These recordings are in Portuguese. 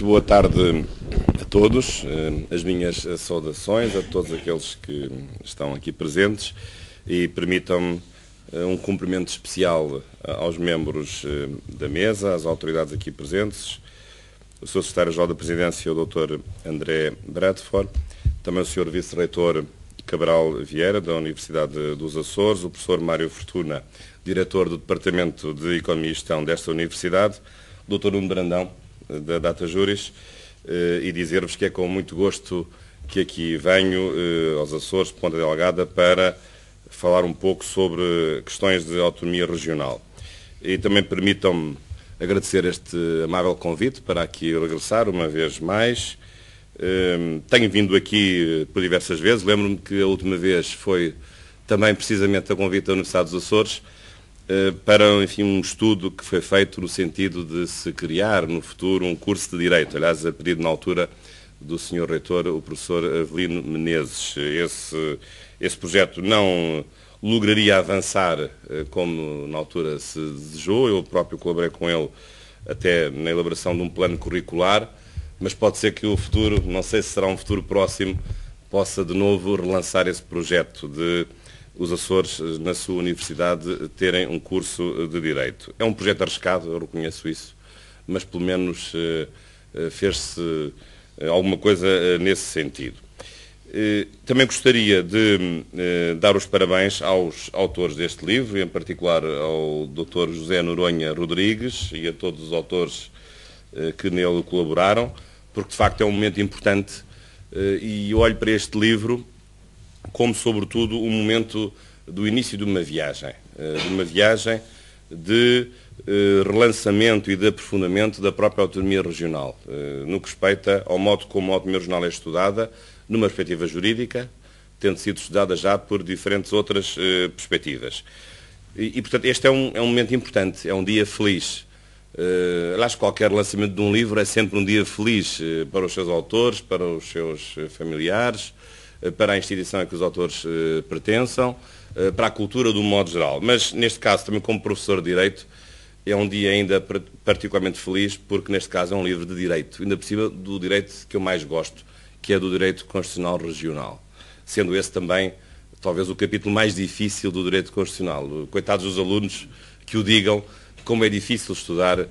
Muito boa tarde a todos. As minhas saudações a todos aqueles que estão aqui presentes e permitam-me um cumprimento especial aos membros da mesa, às autoridades aqui presentes, o Sr. Secretário-Geral da Presidência, o Dr. André Bradford, também o Sr. Vice-Reitor Cabral Vieira, da Universidade dos Açores, o professor Mário Fortuna, Diretor do Departamento de Economia e Gestão desta Universidade, o Dr. Nuno Brandão, da Data Juris, e dizer-vos que é com muito gosto que aqui venho aos Açores, Ponta Delgada, para falar um pouco sobre questões de autonomia regional. E também permitam-me agradecer este amável convite para aqui regressar uma vez mais. Tenho vindo aqui por diversas vezes, lembro-me que a última vez foi também precisamente a convite da Universidade dos Açores, para, enfim, um estudo que foi feito no sentido de se criar no futuro um curso de Direito, aliás, a pedido na altura do Sr. Reitor, o professor Avelino Menezes. Esse projeto não lograria avançar como na altura se desejou, eu próprio colaborei com ele até na elaboração de um plano curricular, mas pode ser que o futuro, não sei se será um futuro próximo, possa de novo relançar esse projeto de os Açores, na sua universidade, terem um curso de Direito. É um projeto arriscado, eu reconheço isso, mas pelo menos fez-se alguma coisa nesse sentido. Também gostaria de dar os parabéns aos autores deste livro, em particular ao Dr. José Noronha Rodrigues e a todos os autores que nele colaboraram, porque de facto é um momento importante e eu olho para este livro como, sobretudo, um momento do início de uma viagem de relançamento e de aprofundamento da própria autonomia regional, no que respeita ao modo como a autonomia regional é estudada, numa perspectiva jurídica, tendo sido estudada já por diferentes outras perspectivas. Portanto, este é um momento importante, é um dia feliz. Aliás, qualquer lançamento de um livro é sempre um dia feliz para os seus autores, para os seus familiares, para a instituição a que os autores pertençam, para a cultura de um modo geral. Mas, neste caso, também como professor de Direito, é um dia ainda particularmente feliz, porque, neste caso, é um livro de Direito, ainda por cima do Direito que eu mais gosto, que é do Direito Constitucional Regional, sendo esse também, talvez, o capítulo mais difícil do Direito Constitucional. Coitados dos alunos que o digam, como é difícil estudar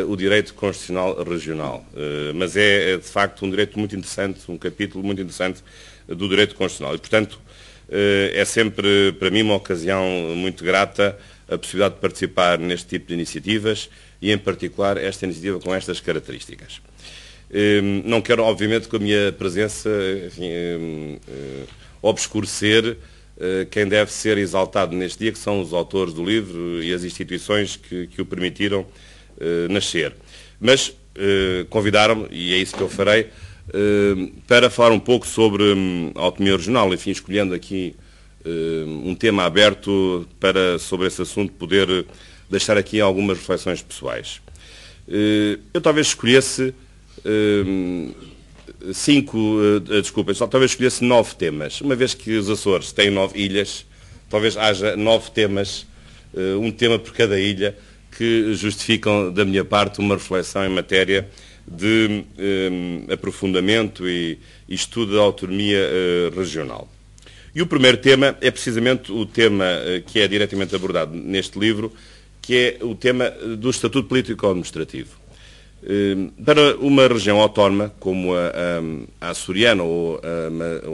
o Direito Constitucional Regional. Mas é, de facto, um direito muito interessante, um capítulo muito interessante do Direito Constitucional. E, portanto, é sempre, para mim, uma ocasião muito grata a possibilidade de participar neste tipo de iniciativas e, em particular, esta iniciativa com estas características. Não quero, obviamente, com a minha presença, enfim, obscurecer quem deve ser exaltado neste dia, que são os autores do livro e as instituições que o permitiram nascer. Mas convidaram-me, e é isso que eu farei, para falar um pouco sobre a autonomia regional, enfim, escolhendo aqui um tema aberto para, sobre esse assunto, poder deixar aqui algumas reflexões pessoais. Eu talvez escolhesse talvez escolhesse 9 temas. Uma vez que os Açores têm 9 ilhas, talvez haja 9 temas, um tema por cada ilha, que justificam, da minha parte, uma reflexão em matéria de aprofundamento e estudo da autonomia regional. E o primeiro tema é precisamente o tema que é diretamente abordado neste livro, que é o tema do Estatuto Político-Administrativo. Para uma região autónoma, como a açoriana ou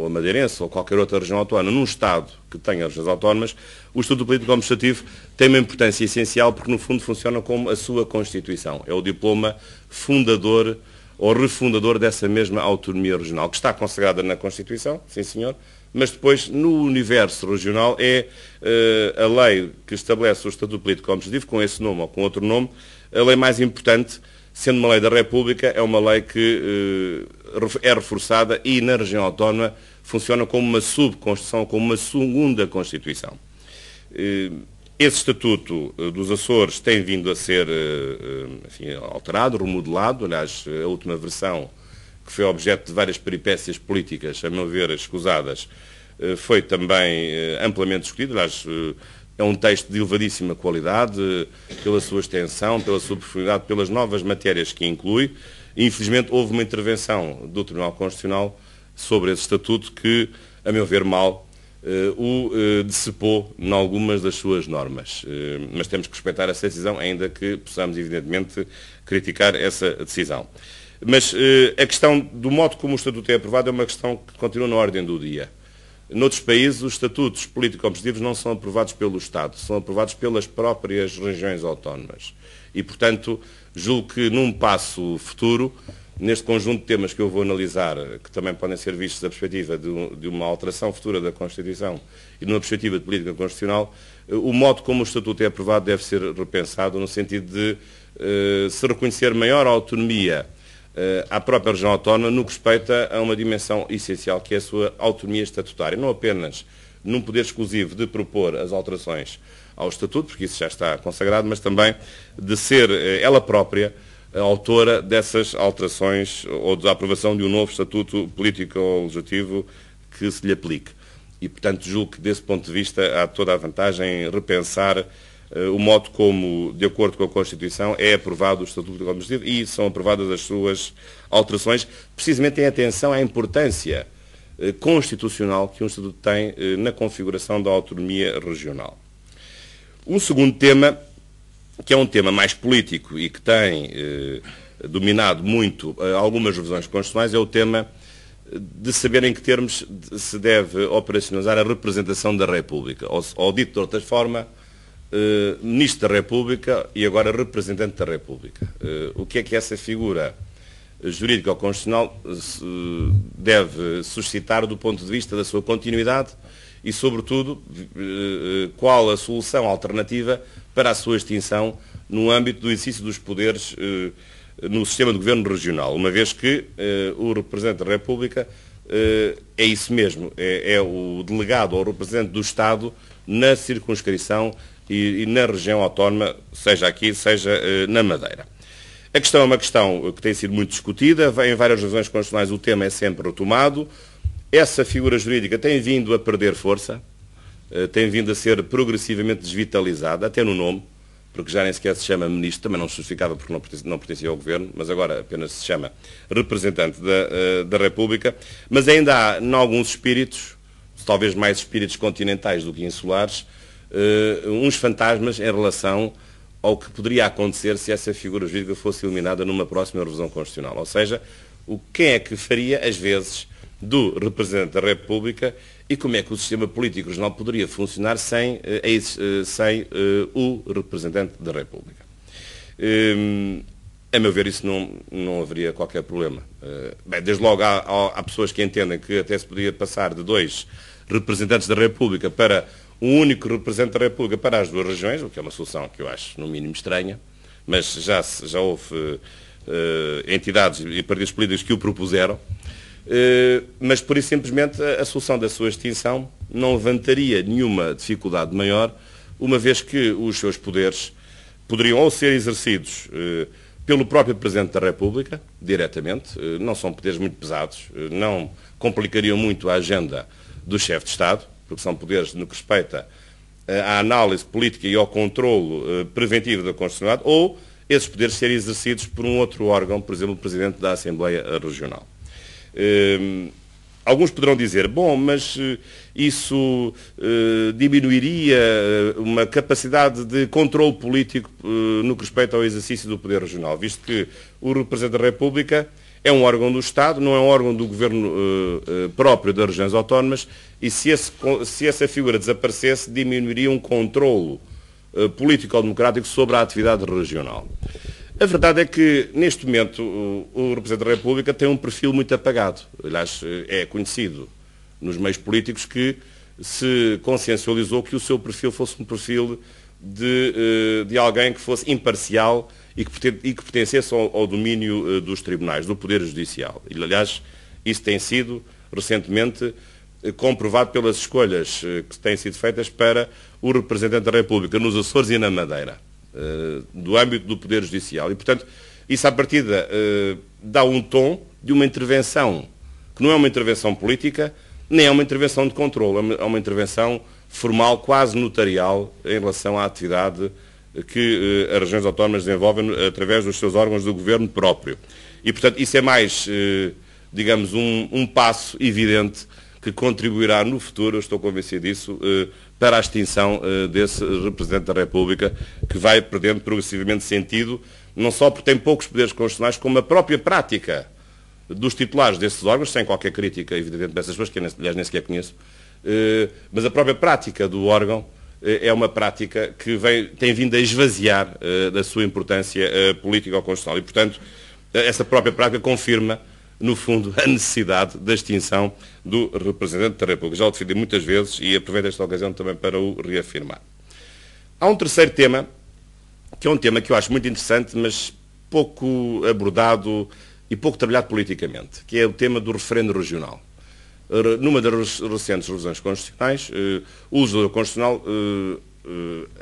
a madeirense ou qualquer outra região autónoma, num Estado que tenha regiões autónomas, o Estatuto Político-Administrativo tem uma importância essencial porque, no fundo, funciona como a sua Constituição. É o diploma fundador ou refundador dessa mesma autonomia regional, que está consagrada na Constituição, sim senhor, mas depois, no universo regional, é a lei que estabelece o Estatuto Político-Administrativo, com esse nome ou com outro nome, a lei mais importante. Sendo uma lei da República, é uma lei que é reforçada e, na região autónoma, funciona como uma subconstituição, como uma segunda Constituição. Esse Estatuto dos Açores tem vindo a ser enfim, alterado, remodelado. Aliás, a última versão, que foi objeto de várias peripécias políticas, a meu ver, escusadas, foi também amplamente discutido. Aliás, é um texto de elevadíssima qualidade, pela sua extensão, pela sua profundidade, pelas novas matérias que inclui, Infelizmente, houve uma intervenção do Tribunal Constitucional sobre esse estatuto que, a meu ver, mal o decepou em algumas das suas normas. Mas temos que respeitar essa decisão, ainda que possamos, evidentemente, criticar essa decisão. Mas a questão do modo como o estatuto é aprovado é uma questão que continua na ordem do dia. Noutros países, os estatutos político-objetivos não são aprovados pelo Estado, são aprovados pelas próprias regiões autónomas. E, portanto, julgo que num passo futuro, neste conjunto de temas que eu vou analisar, que também podem ser vistos da perspectiva de uma alteração futura da Constituição e de uma perspectiva de política constitucional, o modo como o estatuto é aprovado deve ser repensado no sentido de se reconhecer maior autonomia à própria região autónoma no que respeita a uma dimensão essencial, que é a sua autonomia estatutária. Não apenas num poder exclusivo de propor as alterações ao Estatuto, porque isso já está consagrado, mas também de ser ela própria a autora dessas alterações ou da aprovação de um novo Estatuto político ou legislativo que se lhe aplique. E, portanto, julgo que, desse ponto de vista, há toda a vantagem em repensar o modo como, de acordo com a Constituição, é aprovado o Estatuto Legislativo e são aprovadas as suas alterações, precisamente em atenção à importância constitucional que um Estatuto tem na configuração da autonomia regional. Um segundo tema, que é um tema mais político e que tem dominado muito algumas revisões constitucionais, é o tema de saber em que termos se deve operacionalizar a representação da República, ou dito de outra forma, Ministro da República e agora Representante da República. O que é que essa figura jurídica ou constitucional deve suscitar do ponto de vista da sua continuidade e, sobretudo, qual a solução alternativa para a sua extinção no âmbito do exercício dos poderes no sistema de governo regional, uma vez que o Representante da República é isso mesmo, é o delegado ou representante do Estado na circunscrição e na região autónoma, seja aqui, seja na Madeira. A questão é uma questão que tem sido muito discutida, em várias revisões constitucionais o tema é sempre retomado. Essa figura jurídica tem vindo a perder força, tem vindo a ser progressivamente desvitalizada, até no nome, porque já nem sequer se chama ministro, também não se justificava porque não pertencia ao governo, mas agora apenas se chama representante da República. Mas ainda há, em alguns espíritos, talvez mais espíritos continentais do que insulares, uns fantasmas em relação ao que poderia acontecer se essa figura jurídica fosse eliminada numa próxima revisão constitucional. Ou seja, quem é que faria, às vezes, do representante da República e como é que o sistema político regional poderia funcionar sem o representante da República. A meu ver, isso não haveria qualquer problema. Desde logo há pessoas que entendem que até se podia passar de 2 representantes da República para um único representante da República para as 2 regiões, o que é uma solução que eu acho, no mínimo, estranha, mas já houve entidades e partidos políticos que o propuseram. Mas, por isso, simplesmente, a solução da sua extinção não levantaria nenhuma dificuldade maior, uma vez que os seus poderes poderiam ou ser exercidos pelo próprio Presidente da República, diretamente, não são poderes muito pesados, não complicariam muito a agenda do chefe de Estado, porque são poderes no que respeita à análise política e ao controlo preventivo da Constitucionalidade, ou esses poderes serem exercidos por um outro órgão, por exemplo, o Presidente da Assembleia Regional. Alguns poderão dizer, bom, mas isso diminuiria uma capacidade de controle político no que respeita ao exercício do poder regional, visto que o Representante da República é um órgão do Estado, não é um órgão do governo próprio das regiões autónomas, e se essa figura desaparecesse, diminuiria um controlo político-democrático sobre a atividade regional. A verdade é que, neste momento, o Representante da República tem um perfil muito apagado. Aliás, é conhecido nos meios políticos que se consciencializou que o seu perfil fosse um perfil de alguém que fosse imparcial e que pertencesse ao domínio dos tribunais, do Poder Judicial. E, aliás, isso tem sido, recentemente, comprovado pelas escolhas que têm sido feitas para o Representante da República nos Açores e na Madeira, do âmbito do Poder Judicial. E, portanto, isso à partida dá um tom de uma intervenção que não é uma intervenção política, nem é uma intervenção de controle, é uma intervenção formal, quase notarial, em relação à atividade que as regiões autónomas desenvolvem através dos seus órgãos do governo próprio. E, portanto, isso é mais, digamos, um passo evidente que contribuirá no futuro, eu estou convencido disso, para a extinção desse representante da República, que vai perdendo progressivamente sentido, não só porque tem poucos poderes constitucionais, como a própria prática dos titulares desses órgãos, sem qualquer crítica, evidentemente, dessas pessoas, que eu, aliás, nem sequer conheço, mas a própria prática do órgão é uma prática que tem vindo a esvaziar da sua importância política ou constitucional. E, portanto, essa própria prática confirma, no fundo, a necessidade da extinção do representante da República. Já o defendi muitas vezes e aproveito esta ocasião também para o reafirmar. Há um terceiro tema, que é um tema que eu acho muito interessante, mas pouco abordado e pouco trabalhado politicamente, que é o tema do referendo regional. Numa das recentes revisões constitucionais, o legislador constitucional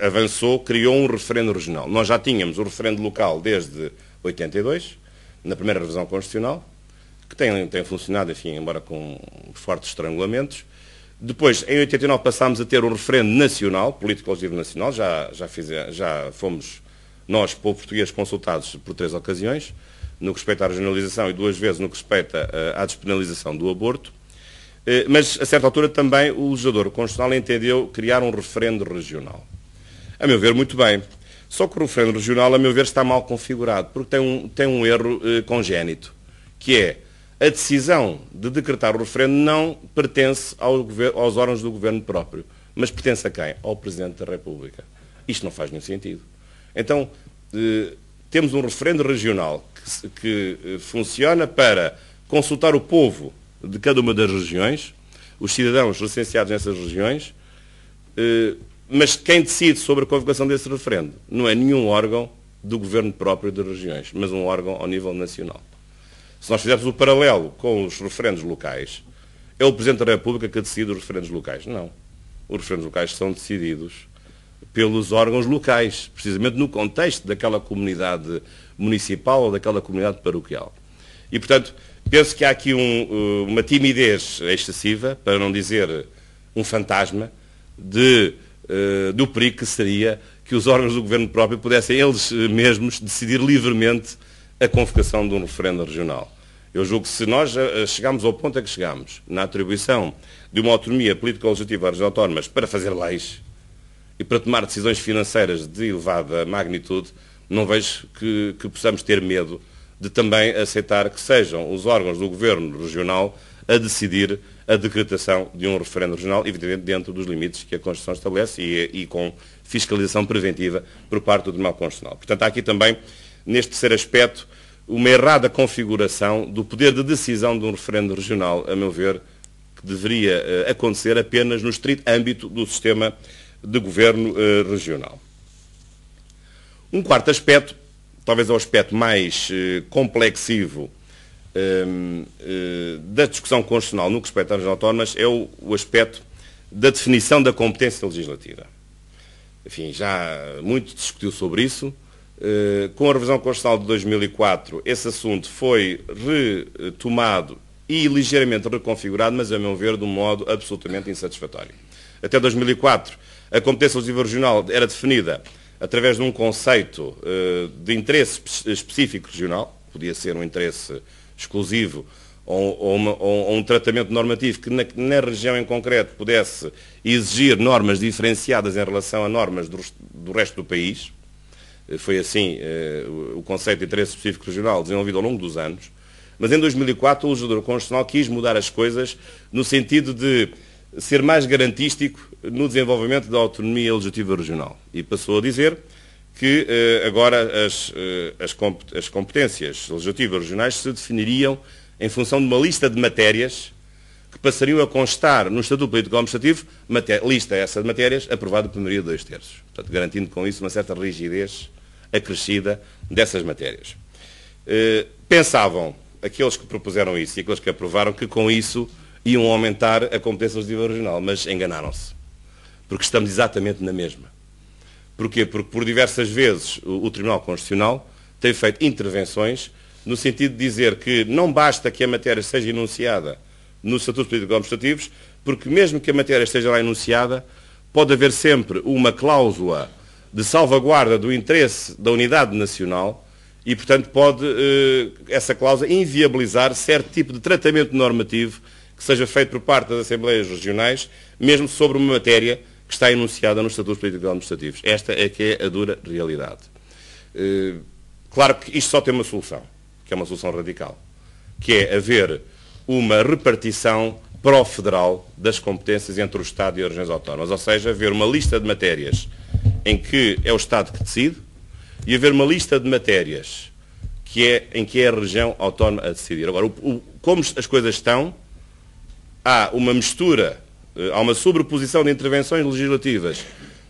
avançou, criou um referendo regional. Nós já tínhamos o referendo local desde 82, na primeira revisão constitucional, que tem funcionado, enfim, embora com fortes estrangulamentos. Depois, em 89, passámos a ter um referendo nacional, político-legislativo nacional, já fomos nós, povo português, consultados por 3 ocasiões, no que respeita à regionalização e 2 vezes no que respeita à despenalização do aborto. Mas, a certa altura, também o legislador constitucional entendeu criar um referendo regional. A meu ver, muito bem. Só que o referendo regional, a meu ver, está mal configurado, porque tem um erro congénito, que é a decisão de decretar o referendo não pertence aos órgãos do governo próprio, mas pertence a quem? Ao Presidente da República. Isto não faz nenhum sentido. Então, temos um referendo regional que funciona para consultar o povo de cada uma das regiões, os cidadãos recenseados nessas regiões, mas quem decide sobre a convocação desse referendo não é nenhum órgão do governo próprio das regiões, mas um órgão ao nível nacional. Se nós fizermos o paralelo com os referendos locais, é o Presidente da República que decide os referendos locais. Não. Os referendos locais são decididos pelos órgãos locais, precisamente no contexto daquela comunidade municipal ou daquela comunidade paroquial. E, portanto, penso que há aqui uma timidez excessiva, para não dizer um fantasma, do perigo que seria que os órgãos do governo próprio pudessem eles mesmos decidir livremente a convocação de um referendo regional. Eu julgo que se nós chegarmos ao ponto a que chegamos, na atribuição de uma autonomia político-legislativa às regiões autónomas para fazer leis e para tomar decisões financeiras de elevada magnitude, não vejo que possamos ter medo de também aceitar que sejam os órgãos do governo regional a decidir a decretação de um referendo regional, evidentemente dentro dos limites que a Constituição estabelece e com fiscalização preventiva por parte do Tribunal Constitucional. Portanto, há aqui também, neste terceiro aspecto, uma errada configuração do poder de decisão de um referendo regional, a meu ver, que deveria acontecer apenas no estrito âmbito do sistema de governo regional. Um quarto aspecto, talvez é o aspecto mais complexivo da discussão constitucional no que respeita às regiões autónomas, é o aspecto da definição da competência legislativa. Enfim, já muito discutiu sobre isso. Com a revisão constitucional de 2004, esse assunto foi retomado e ligeiramente reconfigurado, mas, a meu ver, de um modo absolutamente insatisfatório. Até 2004, a competência legislativa regional era definida através de um conceito de interesse específico regional, podia ser um interesse exclusivo ou um tratamento normativo que na região em concreto pudesse exigir normas diferenciadas em relação a normas do resto do país. Foi assim o conceito de interesse específico regional desenvolvido ao longo dos anos. Mas em 2004 o legislador constitucional quis mudar as coisas no sentido de ser mais garantístico no desenvolvimento da autonomia legislativa regional. E passou a dizer que agora as competências legislativas regionais se definiriam em função de uma lista de matérias que passariam a constar no Estatuto Político Administrativo, lista essa de matérias aprovada por maioria de 2/3. Portanto, garantindo com isso uma certa rigidez acrescida dessas matérias. Pensavam aqueles que propuseram isso e aqueles que aprovaram que com isso iam aumentar a competência legislativa regional, mas enganaram-se. Porque estamos exatamente na mesma. Porquê? Porque por diversas vezes o Tribunal Constitucional tem feito intervenções no sentido de dizer que não basta que a matéria seja enunciada nos Estatutos Políticos Administrativos, porque mesmo que a matéria esteja lá enunciada, pode haver sempre uma cláusula de salvaguarda do interesse da unidade nacional e, portanto, pode essa cláusula inviabilizar certo tipo de tratamento normativo que seja feito por parte das Assembleias Regionais, mesmo sobre uma matéria que está enunciada nos Estatutos Políticos e Administrativos. Esta é que é a dura realidade. Claro que isto só tem uma solução, que é uma solução radical, que é haver uma repartição pró-federal das competências entre o Estado e as regiões autónomas, ou seja, haver uma lista de matérias em que é o Estado que decide e haver uma lista de matérias em que é a região autónoma a decidir. Agora, como as coisas estão, há uma mistura, há uma sobreposição de intervenções legislativas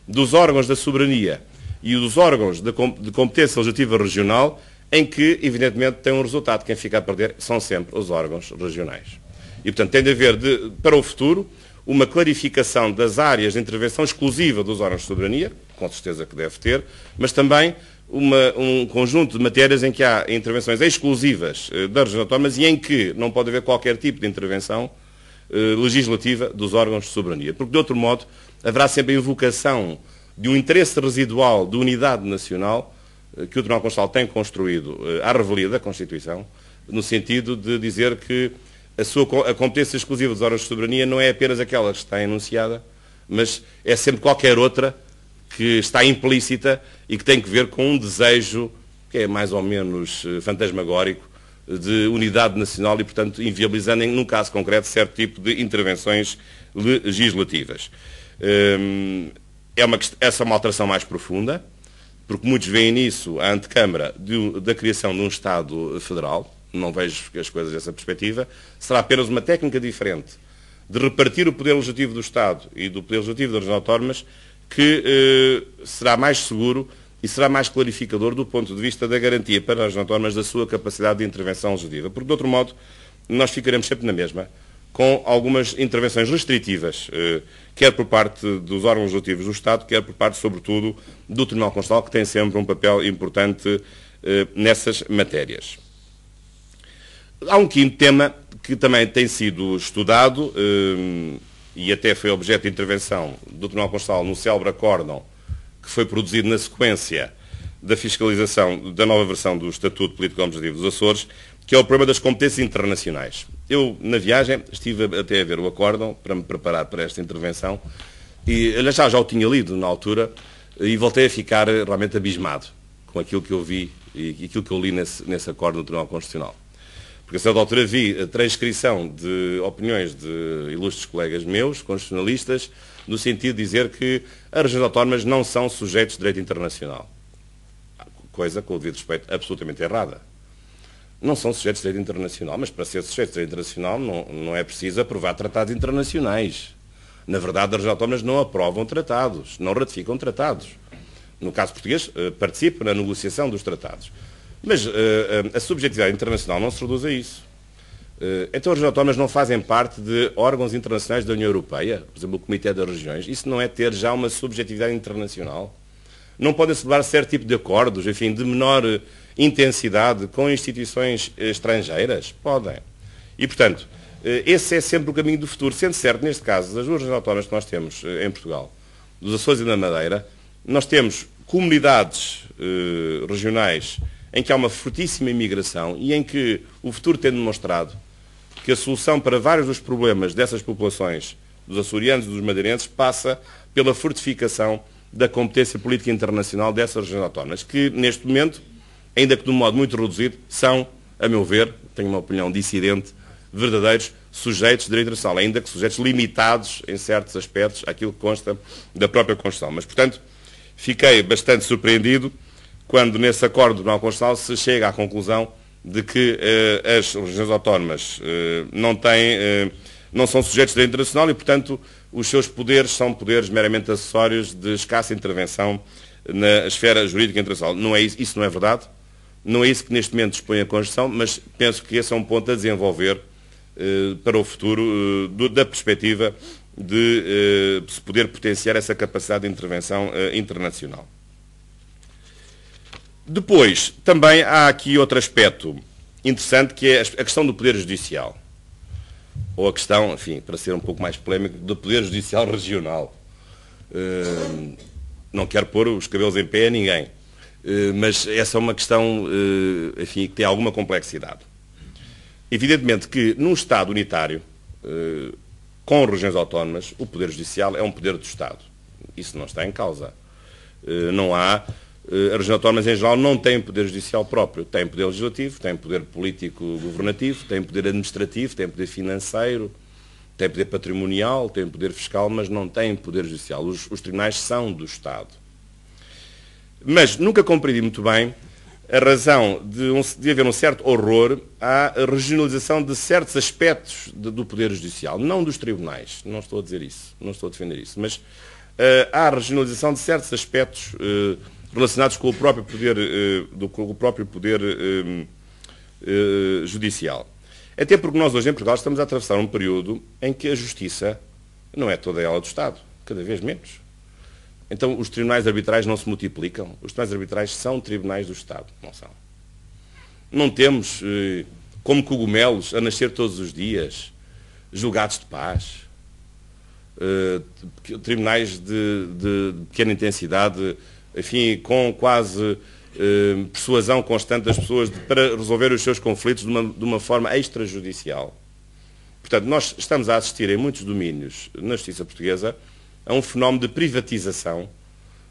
dos órgãos da soberania e dos órgãos de competência legislativa regional, em que, evidentemente, tem um resultado. Quem fica a perder são sempre os órgãos regionais. E, portanto, tem de haver, para o futuro, uma clarificação das áreas de intervenção exclusiva dos órgãos de soberania, com certeza que deve ter, mas também um conjunto de matérias em que há intervenções exclusivas das regiões autónomas e em que não pode haver qualquer tipo de intervenção legislativa dos órgãos de soberania. Porque, de outro modo, haverá sempre a invocação de um interesse residual de unidade nacional que o Tribunal Constitucional tem construído à revelia da Constituição, no sentido de dizer que a competência exclusiva dos órgãos de soberania não é apenas aquela que está enunciada, mas é sempre qualquer outra que está implícita e que tem que ver com um desejo que é mais ou menos fantasmagórico de unidade nacional e, portanto, inviabilizando, num caso concreto, certo tipo de intervenções legislativas. Essa é uma alteração mais profunda, porque muitos veem nisso a antecâmara da criação de um Estado federal. Não vejo as coisas dessa perspectiva. Será apenas uma técnica diferente de repartir o poder legislativo do Estado e do poder legislativo das regiões autónomas que será mais seguro e será mais clarificador do ponto de vista da garantia para as regiões autónomas da sua capacidade de intervenção legislativa. Porque, de outro modo, nós ficaremos sempre na mesma, com algumas intervenções restritivas, quer por parte dos órgãos legislativos do Estado, quer por parte, sobretudo, do Tribunal Constitucional, que tem sempre um papel importante nessas matérias. Há um quinto tema que também tem sido estudado e até foi objeto de intervenção do Tribunal Constitucional no célebre acórdão que foi produzido na sequência da fiscalização da nova versão do Estatuto Político Administrativo dos Açores, que é o problema das competências internacionais. Eu, na viagem, estive até a ver o acórdão para me preparar para esta intervenção e já o tinha lido na altura e voltei a ficar realmente abismado com aquilo que eu vi e aquilo que eu li nesse acórdão do Tribunal Constitucional. Porque a certa altura vi a transcrição de opiniões de ilustres colegas meus, constitucionalistas, no sentido de dizer que as regiões autónomas não são sujeitos de direito internacional. Coisa, com o devido respeito, absolutamente errada. Não são sujeitos de direito internacional, mas para ser sujeitos de direito internacional não é preciso aprovar tratados internacionais. Na verdade, as regiões autónomas não aprovam tratados, não ratificam tratados. No caso português, participam na negociação dos tratados. Mas a subjetividade internacional não se reduz a isso. Então as regiões autónomas não fazem parte de órgãos internacionais da União Europeia, por exemplo, o Comitê das Regiões. Isso não é ter já uma subjetividade internacional. Não podem celebrar certo tipo de acordos, enfim, de menor intensidade com instituições estrangeiras? Podem. E, portanto, esse é sempre o caminho do futuro. Sendo certo, neste caso, das duas regiões autónomas que nós temos em Portugal, dos Açores e da Madeira, nós temos comunidades regionais em que há uma fortíssima imigração e em que o futuro tem demonstrado que a solução para vários dos problemas dessas populações, dos açorianos e dos madeirenses, passa pela fortificação da competência política internacional dessas regiões autónomas, que neste momento, ainda que de um modo muito reduzido, são, a meu ver, tenho uma opinião dissidente, verdadeiros sujeitos de direito internacional, ainda que sujeitos limitados em certos aspectos àquilo que consta da própria Constituição. Mas, portanto, fiquei bastante surpreendido quando nesse acordo do Tribunal Constitucional se chega à conclusão de que as regiões autónomas não são sujeitos de direito internacional e, portanto, os seus poderes são poderes meramente acessórios de escassa intervenção na esfera jurídica internacional. Não é isso não é verdade. Não é isso que neste momento dispõe a Constituição, mas penso que esse é um ponto a desenvolver para o futuro da perspectiva de se poder potenciar essa capacidade de intervenção internacional. Depois, também há aqui outro aspecto interessante, que é a questão do Poder Judicial. Ou a questão, enfim, para ser um pouco mais polémico, do Poder Judicial Regional. Não quero pôr os cabelos em pé a ninguém. Mas essa é uma questão, enfim, que tem alguma complexidade. Evidentemente que num Estado unitário, com regiões autónomas, o Poder Judicial é um poder do Estado. Isso não está em causa. Não há... As regiões autónomas, em geral, não têm poder judicial próprio. Têm poder legislativo, têm poder político-governativo, têm poder administrativo, têm poder financeiro, têm poder patrimonial, têm poder fiscal, mas não têm poder judicial. Os tribunais são do Estado. Mas nunca compreendi muito bem a razão de haver um certo horror à regionalização de certos aspectos do poder judicial, não dos tribunais. Não estou a dizer isso, não estou a defender isso, mas há a regionalização de certos aspectos relacionados com o próprio poder, judicial. Até porque nós hoje em Portugal estamos a atravessar um período em que a justiça não é toda ela do Estado, cada vez menos. Então os tribunais arbitrais não se multiplicam. Os tribunais arbitrais são tribunais do Estado, não são. Não temos, como cogumelos, a nascer todos os dias, julgados de paz, tribunais de pequena intensidade, enfim, com quase persuasão constante das pessoas para resolver os seus conflitos de uma forma extrajudicial. Portanto, nós estamos a assistir em muitos domínios na justiça portuguesa a um fenómeno de privatização,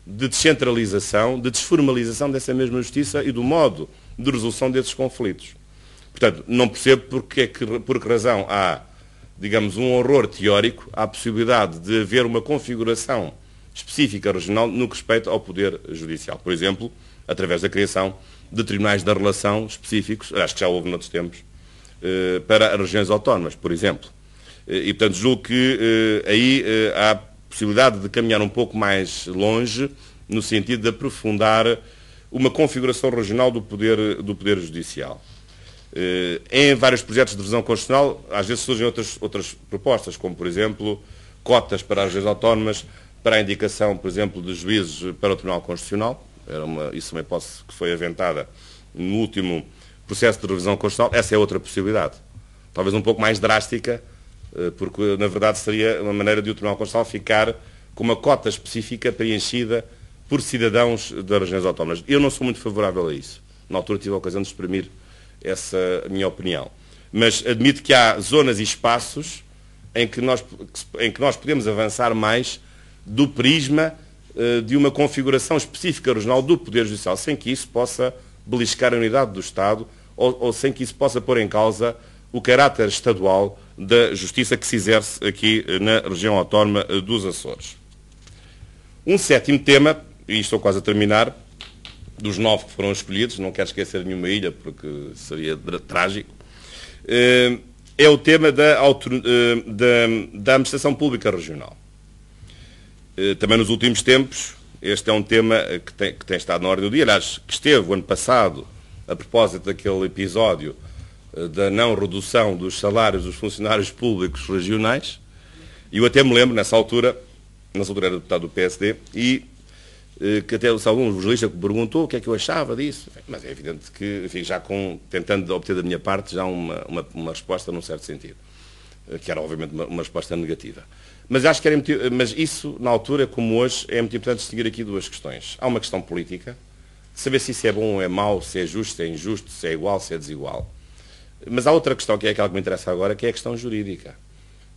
de descentralização, de desformalização dessa mesma justiça e do modo de resolução desses conflitos. Portanto, não percebo por que razão há, digamos, um horror teórico à possibilidade de haver uma configuração específica regional no que respeita ao poder judicial. Por exemplo, através da criação de tribunais da relação específicos, acho que já houve noutros tempos, para as regiões autónomas, por exemplo. E, portanto, julgo que aí há possibilidade de caminhar um pouco mais longe no sentido de aprofundar uma configuração regional do poder judicial. Em vários projetos de revisão constitucional, às vezes surgem outras propostas, como, por exemplo, cotas para as regiões autónomas, para a indicação, por exemplo, de juízes para o Tribunal Constitucional. Isso é uma hipótese que foi aventada no último processo de revisão constitucional. Essa é outra possibilidade. Talvez um pouco mais drástica, porque, na verdade, seria uma maneira de o Tribunal Constitucional ficar com uma cota específica preenchida por cidadãos das regiões autónomas. Eu não sou muito favorável a isso. Na altura tive a ocasião de exprimir essa minha opinião. Mas admito que há zonas e espaços em que nós podemos avançar mais do prisma de uma configuração específica regional do Poder Judicial, sem que isso possa beliscar a unidade do Estado ou sem que isso possa pôr em causa o caráter estadual da justiça que se exerce aqui na região autónoma dos Açores. Um sétimo tema, e estou quase a terminar, dos 9 que foram escolhidos, não quero esquecer nenhuma ilha porque seria trágico, é o tema da administração pública regional. Também nos últimos tempos, este é um tema que tem estado na ordem do dia, aliás, que esteve o ano passado, a propósito daquele episódio da não redução dos salários dos funcionários públicos regionais, e eu até me lembro, nessa altura era deputado do PSD, e que até algum jornalista que me perguntou o que é que eu achava disso, mas é evidente que, enfim, já tentando obter da minha parte já uma resposta num certo sentido, que era obviamente uma resposta negativa. Mas acho que mas isso, na altura, como hoje, é muito importante distinguir aqui duas questões. Há uma questão política, saber se isso é bom ou é mau, se é justo, se é injusto, se é igual, se é desigual. Mas há outra questão, que é aquela que me interessa agora, que é a questão jurídica,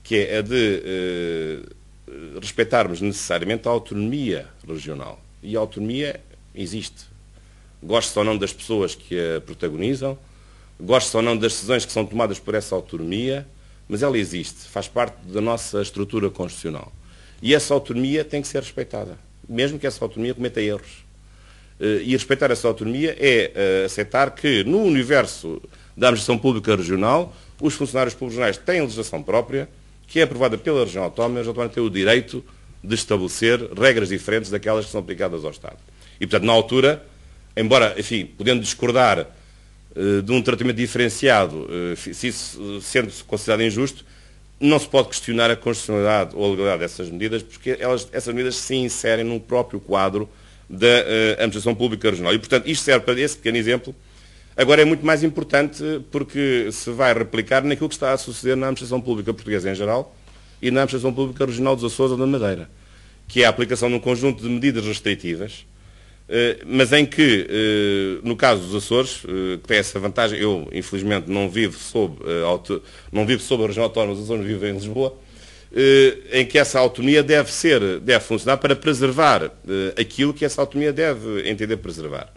que é a de respeitarmos necessariamente a autonomia regional. E a autonomia existe. Goste ou não das pessoas que a protagonizam, goste ou não das decisões que são tomadas por essa autonomia, mas ela existe, faz parte da nossa estrutura constitucional. E essa autonomia tem que ser respeitada, mesmo que essa autonomia cometa erros. E respeitar essa autonomia é aceitar que, no universo da administração pública regional, os funcionários públicos regionais têm legislação própria, que é aprovada pela região autónoma, e a região autónoma tem o direito de estabelecer regras diferentes daquelas que são aplicadas ao Estado. E, portanto, na altura, embora, enfim, podendo discordar de um tratamento diferenciado, se isso sendo considerado injusto, não se pode questionar a constitucionalidade ou a legalidade dessas medidas, porque essas medidas se inserem num próprio quadro da administração pública regional. E, portanto, isto serve para esse pequeno exemplo. Agora é muito mais importante porque se vai replicar naquilo que está a suceder na administração pública portuguesa em geral e na administração pública regional dos Açores ou da Madeira, que é a aplicação de um conjunto de medidas restritivas mas em que, no caso dos Açores, que tem essa vantagem, eu infelizmente não vivo sob a região autónoma dos Açores, vivo em Lisboa, em que essa autonomia deve funcionar para preservar aquilo que essa autonomia deve entender preservar,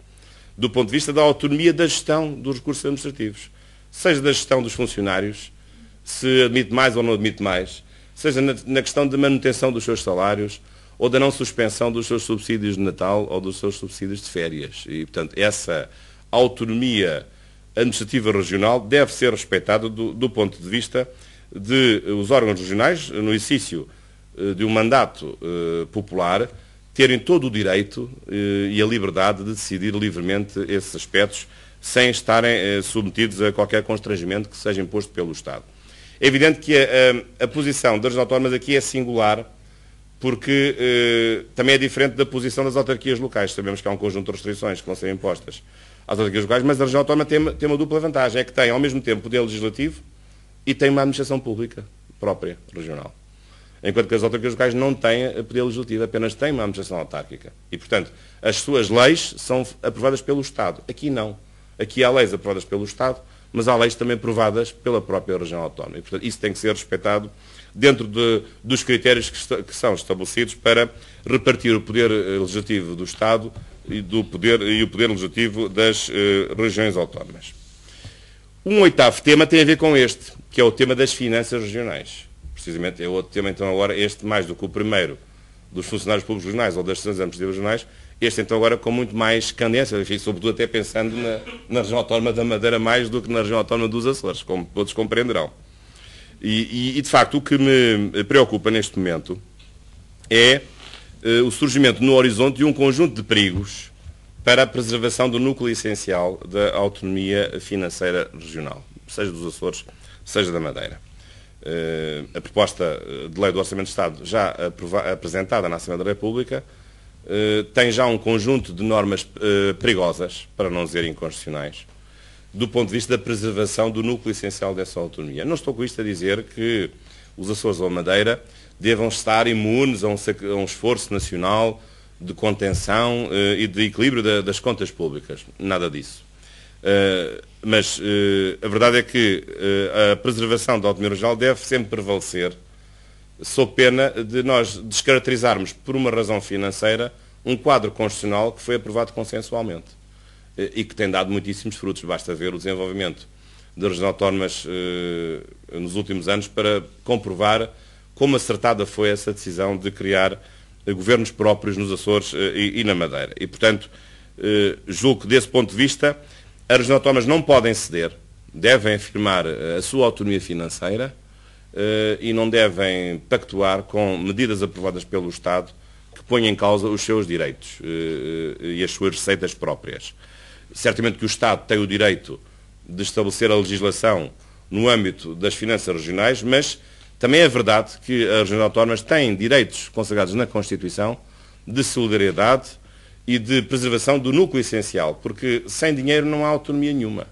do ponto de vista da autonomia da gestão dos recursos administrativos, seja da gestão dos funcionários, se admite mais ou não admite mais, seja na questão de manutenção dos seus salários, ou da não suspensão dos seus subsídios de Natal ou dos seus subsídios de férias. E, portanto, essa autonomia administrativa regional deve ser respeitada do ponto de vista de os órgãos regionais, no exercício de um mandato popular, terem todo o direito e a liberdade de decidir livremente esses aspectos, sem estarem submetidos a qualquer constrangimento que seja imposto pelo Estado. É evidente que a posição das autónomas aqui é singular, porque também é diferente da posição das autarquias locais. Sabemos que há um conjunto de restrições que vão ser impostas às autarquias locais, mas a região autónoma tem uma dupla vantagem, é que tem ao mesmo tempo poder legislativo e tem uma administração pública própria, regional. Enquanto que as autarquias locais não têm poder legislativo, apenas têm uma administração autárquica. E, portanto, as suas leis são aprovadas pelo Estado. Aqui não. Aqui há leis aprovadas pelo Estado, mas há leis também aprovadas pela própria região autónoma. E, portanto, isso tem que ser respeitado dentro dos critérios que são estabelecidos para repartir o poder legislativo do Estado e o poder legislativo das regiões autónomas. Um oitavo tema tem a ver com este, que é o tema das finanças regionais. Precisamente é outro tema, então, agora, este mais do que o primeiro dos funcionários públicos regionais ou das decisões administrativas regionais, este, então, agora com muito mais candência, enfim, sobretudo até pensando na região autónoma da Madeira mais do que na região autónoma dos Açores, como todos compreenderão. E, de facto, o que me preocupa neste momento é o surgimento no horizonte de um conjunto de perigos para a preservação do núcleo essencial da autonomia financeira regional, seja dos Açores, seja da Madeira. A proposta de lei do Orçamento de Estado, já apresentada na Assembleia da República, tem já um conjunto de normas perigosas, para não dizer inconstitucionais, do ponto de vista da preservação do núcleo essencial dessa autonomia. Não estou com isto a dizer que os Açores ou a Madeira devam estar imunes a um esforço nacional de contenção e de equilíbrio das contas públicas. Nada disso. Mas a verdade é que a preservação da autonomia regional deve sempre prevalecer, sob pena de nós descaracterizarmos, por uma razão financeira, um quadro constitucional que foi aprovado consensualmente e que tem dado muitíssimos frutos. Basta ver o desenvolvimento das regiões autónomas nos últimos anos para comprovar como acertada foi essa decisão de criar governos próprios nos Açores e na Madeira. E, portanto, julgo que, desse ponto de vista, as regiões autónomas não podem ceder, devem afirmar a sua autonomia financeira e não devem pactuar com medidas aprovadas pelo Estado que ponham em causa os seus direitos e as suas receitas próprias. Certamente que o Estado tem o direito de estabelecer a legislação no âmbito das finanças regionais, mas também é verdade que as regiões autónomas têm direitos consagrados na Constituição de solidariedade e de preservação do núcleo essencial, porque sem dinheiro não há autonomia nenhuma.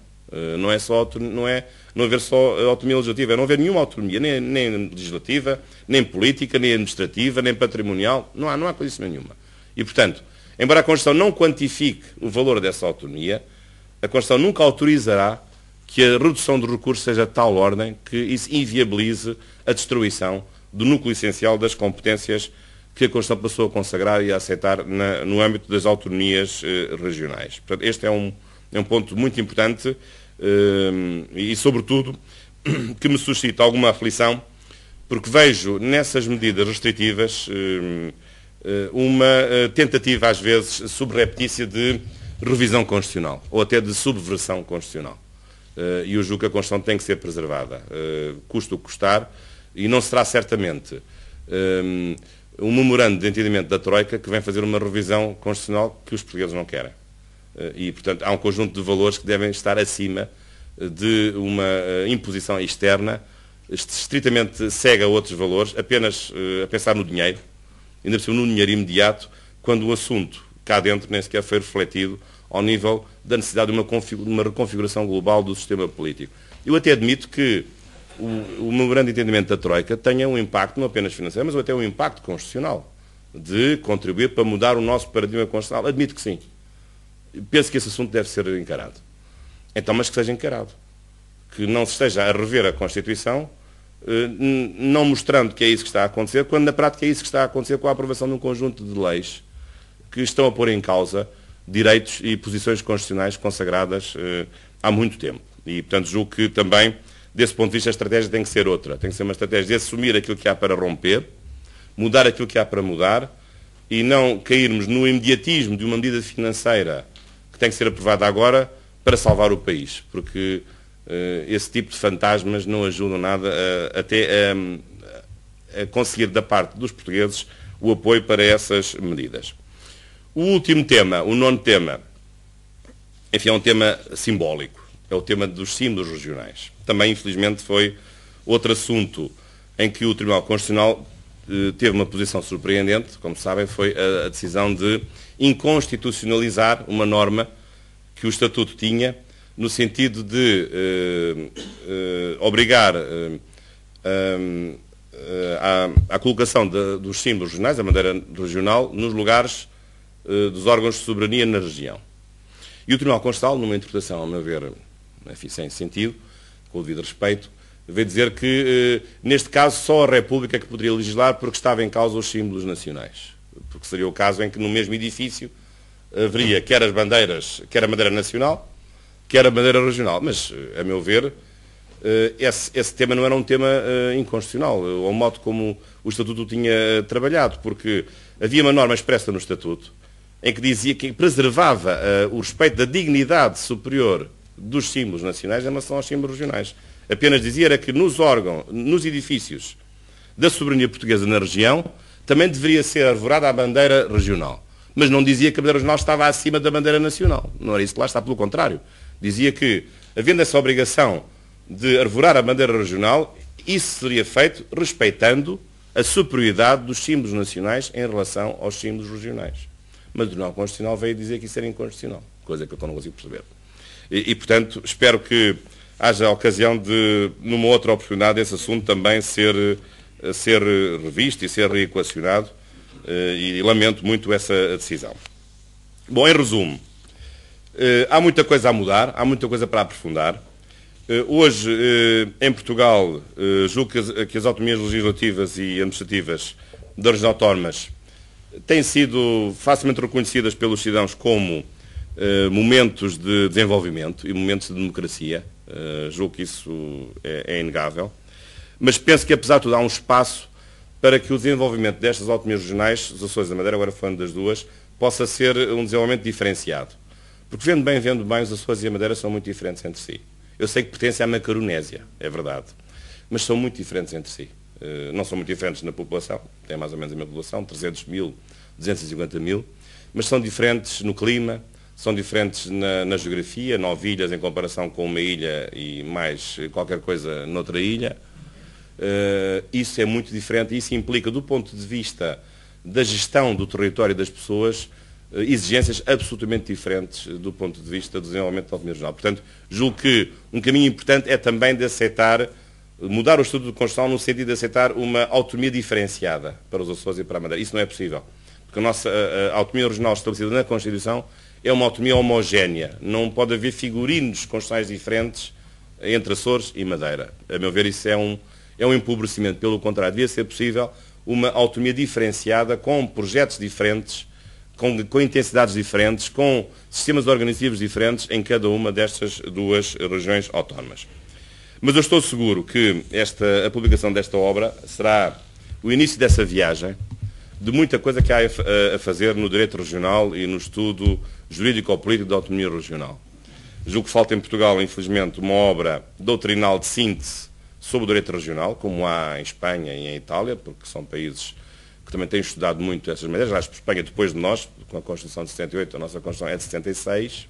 Não haver só autonomia legislativa, é não haver nenhuma autonomia, nem legislativa, nem política, nem administrativa, nem patrimonial, não há coisa nenhuma. E, portanto, embora a Constituição não quantifique o valor dessa autonomia, a Constituição nunca autorizará que a redução dos recursos seja de tal ordem que isso inviabilize a destruição do núcleo essencial das competências que a Constituição passou a consagrar e a aceitar no âmbito das autonomias regionais. Portanto, este é um ponto muito importante e, sobretudo, que me suscita alguma aflição, porque vejo nessas medidas restritivas uma tentativa, às vezes, subreptícia de revisão constitucional, ou até de subversão constitucional. E eu julgo que a Constituição tem que ser preservada, custa o que custar, e não será certamente um memorando de entendimento da Troika que vem fazer uma revisão constitucional que os portugueses não querem. E, portanto, há um conjunto de valores que devem estar acima de uma imposição externa estritamente cega a outros valores, apenas a pensar no dinheiro, ainda por cima no dinheiro imediato, quando o assunto cá dentro nem sequer foi refletido ao nível da necessidade de uma reconfiguração global do sistema político. Eu até admito que o memorando de entendimento da Troika tenha um impacto, não apenas financeiro, mas até um impacto constitucional, de contribuir para mudar o nosso paradigma constitucional. Admito que sim. penso que esse assunto deve ser encarado. Então, mas que seja encarado. Que não se esteja a rever a Constituição, não mostrando que é isso que está a acontecer, quando na prática é isso que está a acontecer com a aprovação de um conjunto de leis que estão a pôr em causa direitos e posições constitucionais consagradas há muito tempo. E, portanto, julgo que também, desse ponto de vista, a estratégia tem que ser outra. Tem que ser uma estratégia de assumir aquilo que há para romper, mudar aquilo que há para mudar e não cairmos no imediatismo de uma medida financeira que tem que ser aprovada agora para salvar o país. Porque esse tipo de fantasmas não ajudam nada a conseguir da parte dos portugueses o apoio para essas medidas. O último tema, o nono tema, enfim, é um tema simbólico. É o tema dos símbolos regionais. Também, infelizmente, foi outro assunto em que o Tribunal Constitucional teve uma posição surpreendente. Como sabem, foi a decisão de inconstitucionalizar uma norma que o Estatuto tinha, no sentido de obrigar à colocação dos símbolos regionais, a bandeira regional, nos lugares dos órgãos de soberania na região. E o Tribunal Constitucional, numa interpretação, a meu ver, enfim, sem sentido, com o devido respeito, veio dizer que, neste caso, só a República é que poderia legislar porque estava em causa os símbolos nacionais. Porque seria o caso em que, no mesmo edifício, haveria quer as bandeiras, quer a bandeira nacional, quer a bandeira regional. Mas, a meu ver, esse tema não era um tema inconstitucional, ao modo como o Estatuto tinha trabalhado, porque havia uma norma expressa no Estatuto em que dizia que preservava o respeito da dignidade superior dos símbolos nacionais em relação aos símbolos regionais. Apenas dizia era que nos edifícios da soberania portuguesa na região, também deveria ser arvorada a bandeira regional. Mas não dizia que a bandeira regional estava acima da bandeira nacional. Não era isso que lá está, pelo contrário. Dizia que, havendo essa obrigação de arvorar a bandeira regional, isso seria feito respeitando a superioridade dos símbolos nacionais em relação aos símbolos regionais. Mas o Tribunal Constitucional veio dizer que isso era inconstitucional, coisa que eu não consigo perceber. E, portanto, espero que haja a ocasião de, numa outra oportunidade, esse assunto também ser revisto e ser reequacionado, e lamento muito essa decisão. Bom, em resumo, há muita coisa a mudar, há muita coisa para aprofundar. Hoje, em Portugal, julgo que as autonomias legislativas e administrativas das regiões autónomas têm sido facilmente reconhecidas pelos cidadãos como momentos de desenvolvimento e momentos de democracia. Julgo que isso é inegável. Mas penso que, apesar de tudo, há um espaço para que o desenvolvimento destas autonomias regionais, os Açores e a Madeira, agora falando das duas, possa ser um desenvolvimento diferenciado. Porque, vendo bem, os Açores e a Madeira são muito diferentes entre si. Eu sei que pertencem à Macaronésia, é verdade, mas são muito diferentes entre si. Não são muito diferentes na população, têm mais ou menos a mesma população, 300 mil, 250 mil, mas são diferentes no clima, são diferentes na geografia, 9 ilhas em comparação com uma ilha e mais qualquer coisa noutra ilha. Isso é muito diferente e isso implica, do ponto de vista da gestão do território e das pessoas, exigências absolutamente diferentes do ponto de vista do desenvolvimento da autonomia regional. Portanto, julgo que um caminho importante é também de aceitar, mudar o Estatuto Constitucional no sentido de aceitar uma autonomia diferenciada para os Açores e para a Madeira. Isso não é possível, porque a nossa autonomia regional estabelecida na Constituição é uma autonomia homogénea. Não pode haver figurinos constitucionais diferentes entre Açores e Madeira. A meu ver, isso é um empobrecimento. Pelo contrário, devia ser possível uma autonomia diferenciada, com projetos diferentes, com intensidades diferentes, com sistemas organizativos diferentes em cada uma destas duas regiões autónomas. Mas eu estou seguro que a publicação desta obra será o início dessa viagem, de muita coisa que há a fazer no direito regional e no estudo jurídico-político da autonomia regional. Julgo que falta em Portugal, infelizmente, uma obra doutrinal de síntese sobre o direito regional, como há em Espanha e em Itália, porque são países que também têm estudado muito essas matérias. Aliás, Espanha, depois de nós, com a Constituição de 78, a nossa Constituição é de 76.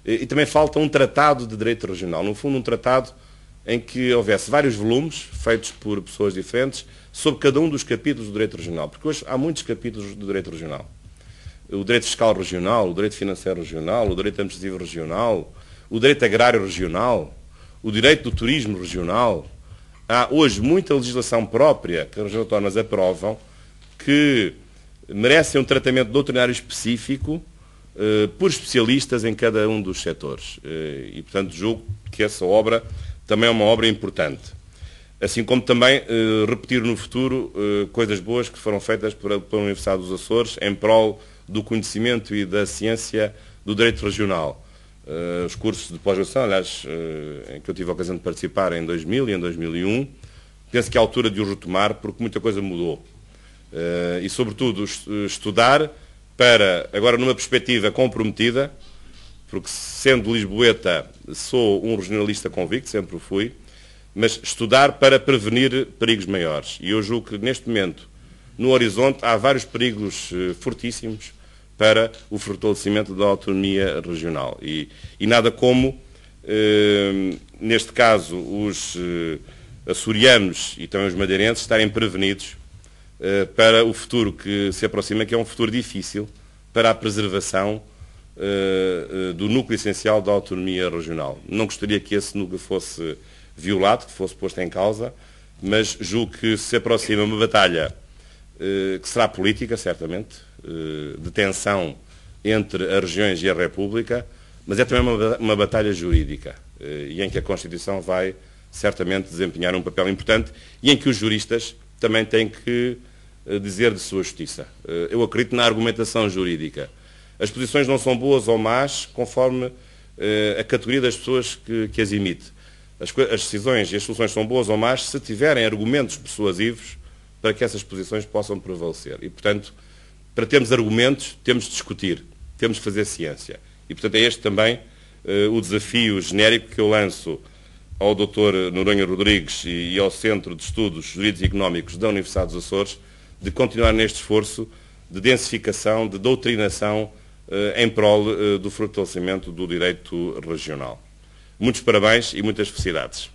E também falta um tratado de direito regional. No fundo, um tratado em que houvesse vários volumes, feitos por pessoas diferentes, sobre cada um dos capítulos do direito regional. Porque hoje há muitos capítulos do direito regional. O direito fiscal regional, o direito financeiro regional, o direito administrativo regional, o direito agrário regional, o direito do turismo regional. Há hoje muita legislação própria que as regiões autónomas aprovam, que merecem um tratamento doutrinário específico por especialistas em cada um dos setores. E, portanto, julgo que essa obra também é uma obra importante. Assim como também repetir no futuro coisas boas que foram feitas pela Universidade dos Açores em prol do conhecimento e da ciência do direito regional. Os cursos de pós-graduação, aliás, em que eu tive a ocasião de participar em 2000 e em 2001, penso que é a altura de os retomar porque muita coisa mudou. E, sobretudo, estudar para, agora numa perspectiva comprometida, porque sendo lisboeta sou um regionalista convicto, sempre o fui, mas estudar para prevenir perigos maiores. E eu julgo que neste momento, no horizonte, há vários perigos fortíssimos para o fortalecimento da autonomia regional. E nada como, neste caso, os açorianos e também os madeirenses estarem prevenidos para o futuro que se aproxima, que é um futuro difícil para a preservação do núcleo essencial da autonomia regional. Não gostaria que esse núcleo fosse violado, que fosse posto em causa, mas julgo que se aproxima uma batalha que será política, certamente, de tensão entre as regiões e a República, mas é também uma batalha jurídica, e em que a Constituição vai certamente desempenhar um papel importante e em que os juristas também têm que dizer de sua justiça. Eu acredito na argumentação jurídica. As posições não são boas ou más conforme a categoria das pessoas que as emite. As decisões e as soluções são boas ou más se tiverem argumentos persuasivos para que essas posições possam prevalecer. E, portanto, para termos argumentos, temos de discutir, temos de fazer ciência. E, portanto, é este também o desafio genérico que eu lanço ao Dr. Noronha Rodrigues e ao Centro de Estudos Jurídicos e Económicos da Universidade dos Açores, de continuar neste esforço de densificação, de doutrinação em prol do fortalecimento do direito regional. Muitos parabéns e muitas felicidades.